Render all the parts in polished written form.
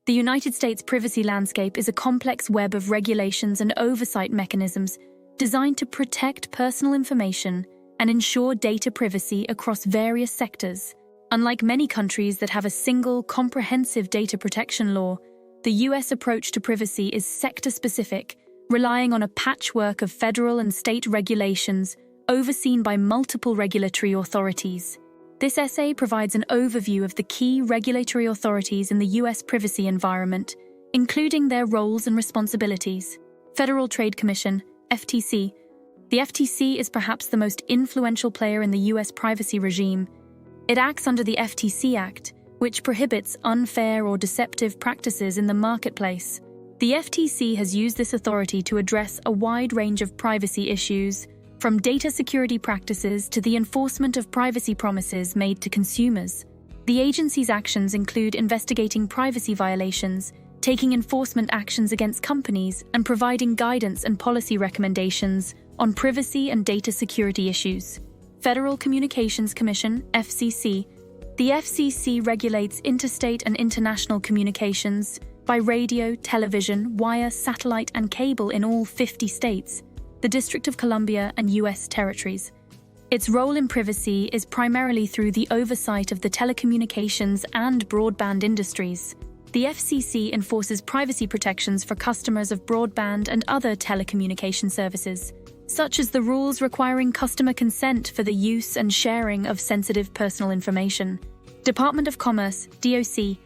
The United States privacy landscape is a complex web of regulations and oversight mechanisms designed to protect personal information and ensure data privacy across various sectors. Unlike many countries that have a single, comprehensive data protection law, the U.S. approach to privacy is sector-specific, relying on a patchwork of federal and state regulations overseen by multiple regulatory authorities. This essay provides an overview of the key regulatory authorities in the U.S. privacy environment, including their roles and responsibilities. Federal Trade Commission, FTC. The FTC is perhaps the most influential player in the U.S. privacy regime. It acts under the FTC Act, which prohibits unfair or deceptive practices in the marketplace. The FTC has used this authority to address a wide range of privacy issues, from data security practices to the enforcement of privacy promises made to consumers. The agency's actions include investigating privacy violations, taking enforcement actions against companies, and providing guidance and policy recommendations on privacy and data security issues. Federal Communications Commission, FCC. The FCC regulates interstate and international communications by radio, television, wire, satellite, and cable in all 50 states, the District of Columbia, and U.S. territories. Its role in privacy is primarily through the oversight of the telecommunications and broadband industries. The FCC enforces privacy protections for customers of broadband and other telecommunication services, such as the rules requiring customer consent for the use and sharing of sensitive personal information. Department of Commerce, DOC.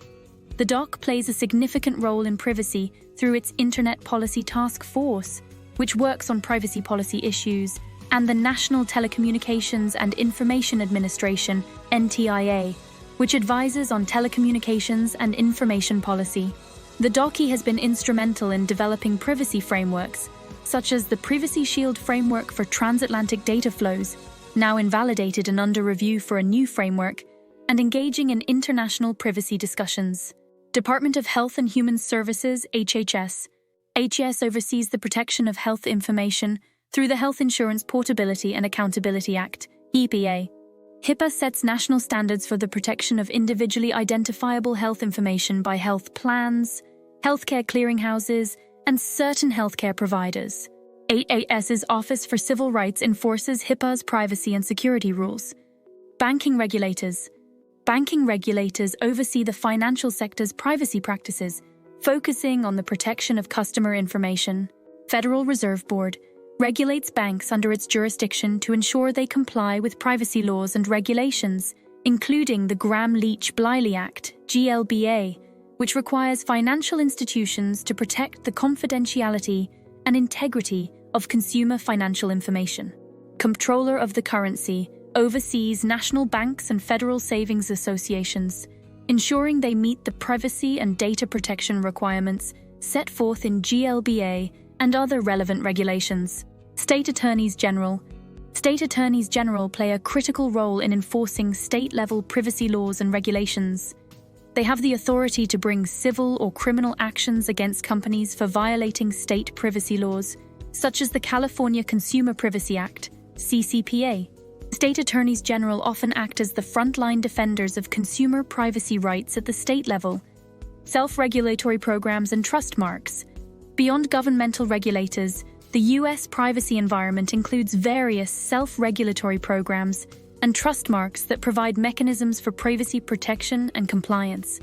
The DOC plays a significant role in privacy through its Internet Policy Task Force, which works on privacy policy issues, and the National Telecommunications and Information Administration, NTIA, which advises on telecommunications and information policy. The DOC has been instrumental in developing privacy frameworks, such as the Privacy Shield framework for transatlantic data flows, now invalidated and under review for a new framework, and engaging in international privacy discussions. Department of Health and Human Services, HHS. HHS oversees the protection of health information through the Health Insurance Portability and Accountability Act, HIPAA. HIPAA sets national standards for the protection of individually identifiable health information by health plans, healthcare clearinghouses, and certain healthcare providers. HHS's Office for Civil Rights enforces HIPAA's privacy and security rules. Banking regulators. Banking regulators oversee the financial sector's privacy practices, focusing on the protection of customer information. Federal Reserve Board regulates banks under its jurisdiction to ensure they comply with privacy laws and regulations, including the Gramm-Leach-Bliley Act, GLBA, which requires financial institutions to protect the confidentiality and integrity of consumer financial information. Comptroller of the Currency oversees national banks and federal savings associations, ensuring they meet the privacy and data protection requirements set forth in GLBA and other relevant regulations. State Attorneys General. State Attorneys General play a critical role in enforcing state-level privacy laws and regulations. They have the authority to bring civil or criminal actions against companies for violating state privacy laws, such as the California Consumer Privacy Act, CCPA. State attorneys general often act as the frontline defenders of consumer privacy rights at the state level. Self-regulatory programs and trust marks. Beyond governmental regulators, the U.S. privacy environment includes various self-regulatory programs and trust marks that provide mechanisms for privacy protection and compliance.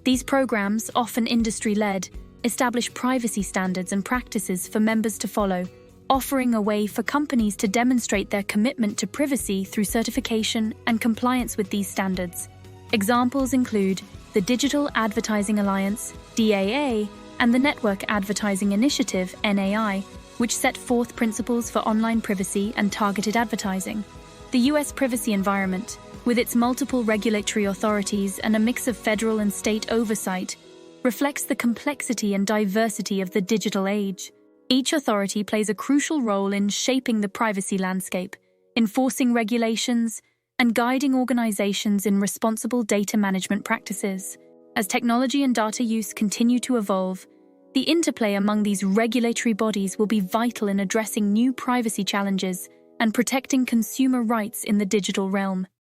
These programs, often industry-led, establish privacy standards and practices for members to follow, offering a way for companies to demonstrate their commitment to privacy through certification and compliance with these standards. Examples include the Digital Advertising Alliance, DAA, and the Network Advertising Initiative, NAI, which set forth principles for online privacy and targeted advertising. The U.S. privacy environment, with its multiple regulatory authorities and a mix of federal and state oversight, reflects the complexity and diversity of the digital age. Each authority plays a crucial role in shaping the privacy landscape, enforcing regulations, and guiding organizations in responsible data management practices. As technology and data use continue to evolve, the interplay among these regulatory bodies will be vital in addressing new privacy challenges and protecting consumer rights in the digital realm.